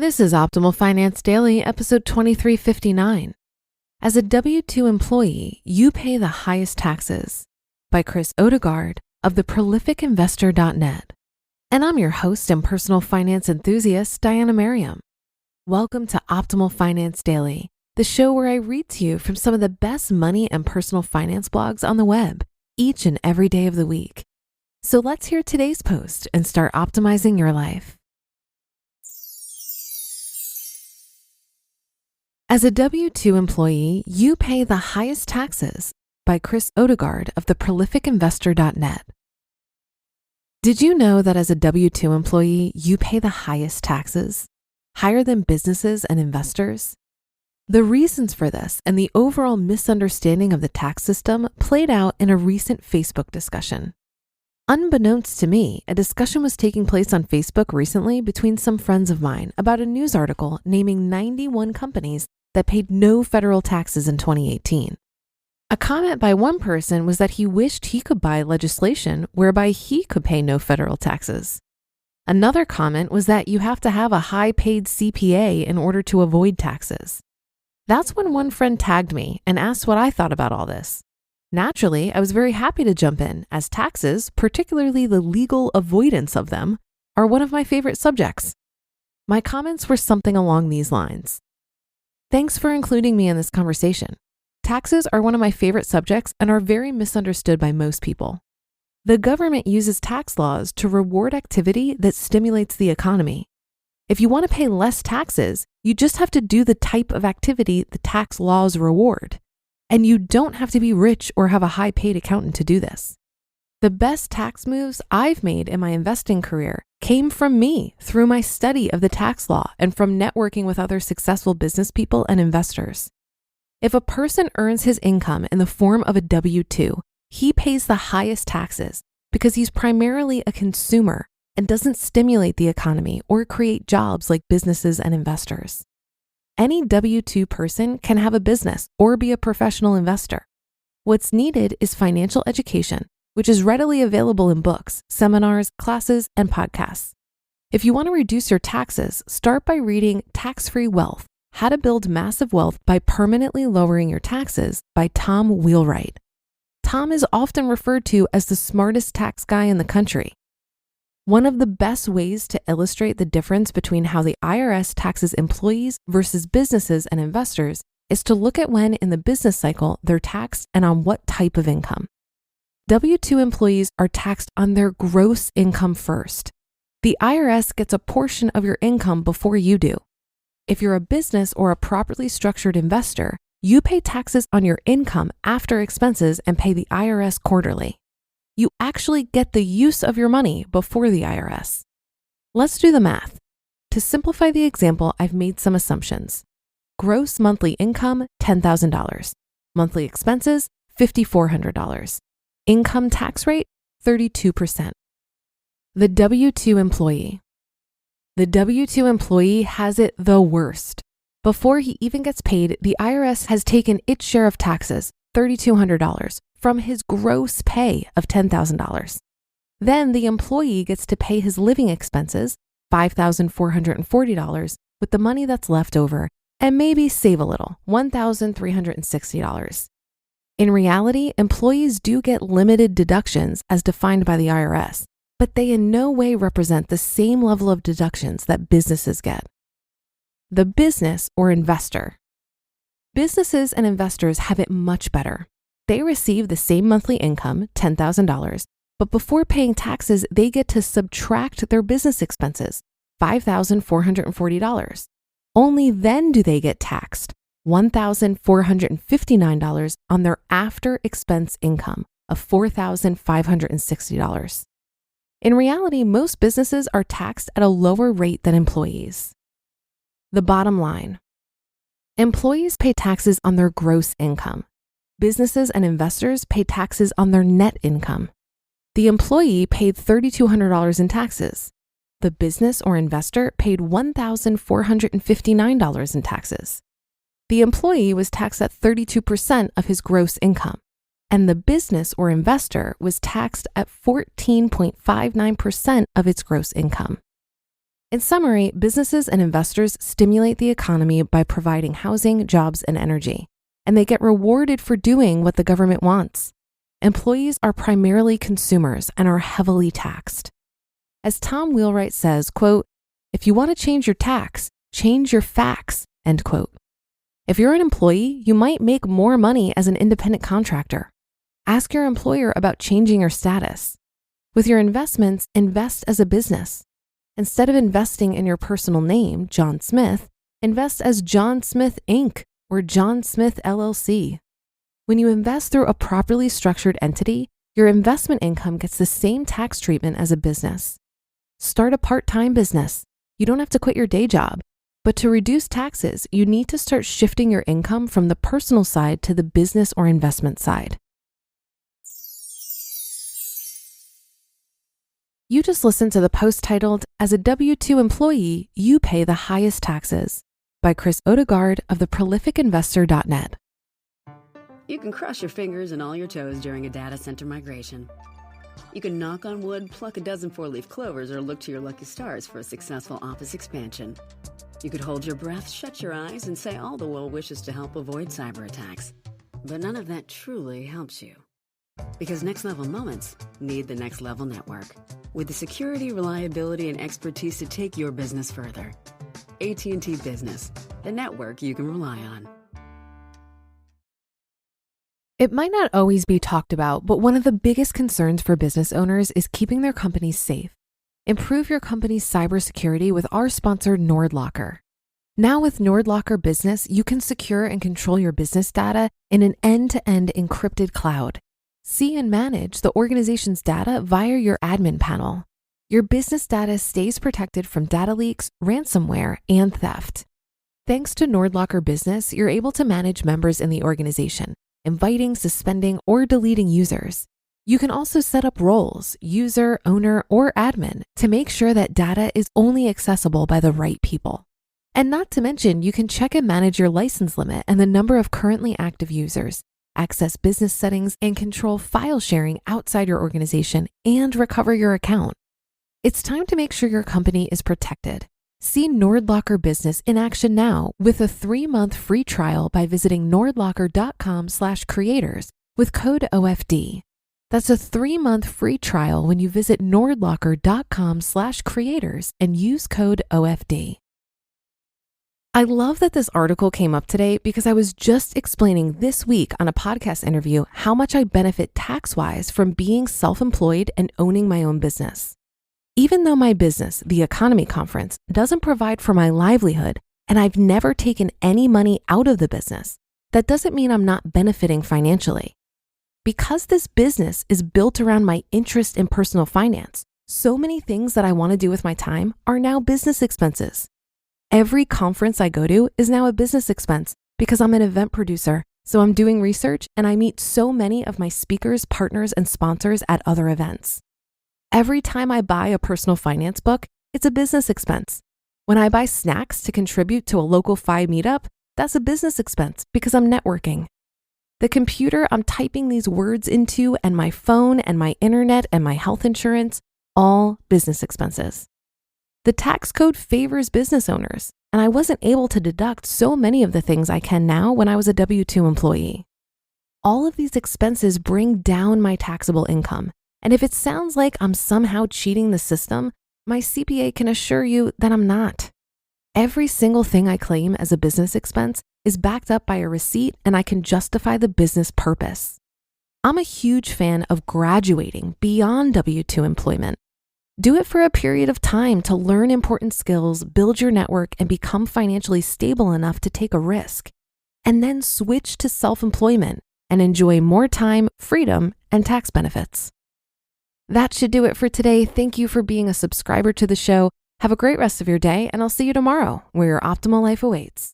This is Optimal Finance Daily, episode 2359. As a W-2 employee, you pay the highest taxes, by Odegard of theprolificinvestor.net. And I'm your host and personal finance enthusiast, Diana Merriam. Welcome to Optimal Finance Daily, the show where I read to you from some of the best money and personal finance blogs on the web, each and every day of the week. So let's hear today's post and start optimizing your life. As a W-2 employee, you pay the highest taxes, by Odegard of theprolificinvestor.net. Did you know that as a W-2 employee, you pay the highest taxes, higher than businesses and investors? The reasons for this and the overall misunderstanding of the tax system played out in a recent Facebook discussion. Unbeknownst to me, a discussion was taking place on Facebook recently between some friends of mine about a news article naming 91 companies that paid no federal taxes in 2018. A comment by one person was that he wished he could buy legislation whereby he could pay no federal taxes. Another comment was that you have to have a high-paid CPA in order to avoid taxes. That's when one friend tagged me and asked what I thought about all this. Naturally, I was very happy to jump in, as taxes, particularly the legal avoidance of them, are one of my favorite subjects. My comments were something along these lines. Thanks for including me in this conversation. Taxes are one of my favorite subjects and are very misunderstood by most people. The government uses tax laws to reward activity that stimulates the economy. If you want to pay less taxes, you just have to do the type of activity the tax laws reward. And you don't have to be rich or have a high-paid accountant to do this. The best tax moves I've made in my investing career came from me through my study of the tax law and from networking with other successful business people and investors. If a person earns his income in the form of a W-2, he pays the highest taxes because he's primarily a consumer and doesn't stimulate the economy or create jobs like businesses and investors. Any W-2 person can have a business or be a professional investor. What's needed is financial education, which is readily available in books, seminars, classes, and podcasts. If you want to reduce your taxes, start by reading Tax-Free Wealth: How to Build Massive Wealth by Permanently Lowering Your Taxes by Tom Wheelwright. Tom is often referred to as the smartest tax guy in the country. One of the best ways to illustrate the difference between how the IRS taxes employees versus businesses and investors is to look at when in the business cycle they're taxed and on what type of income. W-2 employees are taxed on their gross income first. The IRS gets a portion of your income before you do. If you're a business or a properly structured investor, you pay taxes on your income after expenses and pay the IRS quarterly. You actually get the use of your money before the IRS. Let's do the math. To simplify the example, I've made some assumptions. Gross monthly income, $10,000. Monthly expenses, $5,400. Income tax rate, 32%. The W-2 employee. The W-2 employee has it the worst. Before he even gets paid, the IRS has taken its share of taxes, $3,200, from his gross pay of $10,000. Then the employee gets to pay his living expenses, $5,440, with the money that's left over, and maybe save a little, $1,360. In reality, employees do get limited deductions as defined by the IRS, but they in no way represent the same level of deductions that businesses get. The business or investor. Businesses and investors have it much better. They receive the same monthly income, $10,000, but before paying taxes, they get to subtract their business expenses, $5,440. Only then do they get taxed, $1,459 on their after-expense income of $4,560. In reality, most businesses are taxed at a lower rate than employees. The bottom line. Employees pay taxes on their gross income. Businesses and investors pay taxes on their net income. The employee paid $3,200 in taxes. The business or investor paid $1,459 in taxes. The employee was taxed at 32% of his gross income, and the business or investor was taxed at 14.59% of its gross income. In summary, businesses and investors stimulate the economy by providing housing, jobs, and energy, and they get rewarded for doing what the government wants. Employees are primarily consumers and are heavily taxed. As Tom Wheelwright says, quote, "If you want to change your tax, change your facts," end quote. If you're an employee, you might make more money as an independent contractor. Ask your employer about changing your status. With your investments, invest as a business. Instead of investing in your personal name, John Smith, invest as John Smith Inc. or John Smith LLC. When you invest through a properly structured entity, your investment income gets the same tax treatment as a business. Start a part-time business. You don't have to quit your day job. But to reduce taxes, you need to start shifting your income from the personal side to the business or investment side. You just listened to the post titled, "As a W-2 employee, you pay the highest taxes," by Chris Odegard of theprolificinvestor.net. You can cross your fingers and all your toes during a data center migration. You can knock on wood, pluck a dozen four-leaf clovers, or look to your lucky stars for a successful office expansion. You could hold your breath, shut your eyes, and say all the well wishes to help avoid cyber attacks. But none of that truly helps you. Because next level moments need the next level network. With the security, reliability, and expertise to take your business further. AT&T Business, the network you can rely on. It might not always be talked about, but one of the biggest concerns for business owners is keeping their companies safe. Improve your company's cybersecurity with our sponsor, NordLocker. Now with NordLocker Business, you can secure and control your business data in an end-to-end encrypted cloud. See and manage the organization's data via your admin panel. Your business data stays protected from data leaks, ransomware, and theft. Thanks to NordLocker Business, you're able to manage members in the organization, inviting, suspending, or deleting users. You can also set up roles, user, owner, or admin, to make sure that data is only accessible by the right people. And not to mention, you can check and manage your license limit and the number of currently active users, access business settings, and control file sharing outside your organization and recover your account. It's time to make sure your company is protected. See NordLocker Business in action now with a 3-month free trial by visiting nordlocker.com/creators with code OFD. That's a 3-month free trial when you visit nordlocker.com/creators and use code OFD. I love that this article came up today because I was just explaining this week on a podcast interview how much I benefit tax-wise from being self-employed and owning my own business. Even though my business, the Economy Conference, doesn't provide for my livelihood and I've never taken any money out of the business, that doesn't mean I'm not benefiting financially. Because this business is built around my interest in personal finance, so many things that I want to do with my time are now business expenses. Every conference I go to is now a business expense because I'm an event producer, so I'm doing research and I meet so many of my speakers, partners, and sponsors at other events. Every time I buy a personal finance book, it's a business expense. When I buy snacks to contribute to a local F.I.R.E meetup, that's a business expense because I'm networking. The computer I'm typing these words into and my phone and my internet and my health insurance, all business expenses. The tax code favors business owners, and I wasn't able to deduct so many of the things I can now when I was a W-2 employee. All of these expenses bring down my taxable income. And if it sounds like I'm somehow cheating the system, my CPA can assure you that I'm not. Every single thing I claim as a business expense is backed up by a receipt and I can justify the business purpose. I'm a huge fan of graduating beyond W-2 employment. Do it for a period of time to learn important skills, build your network, and become financially stable enough to take a risk. And then switch to self-employment and enjoy more time, freedom, and tax benefits. That should do it for today. Thank you for being a subscriber to the show. Have a great rest of your day, and I'll see you tomorrow where your optimal life awaits.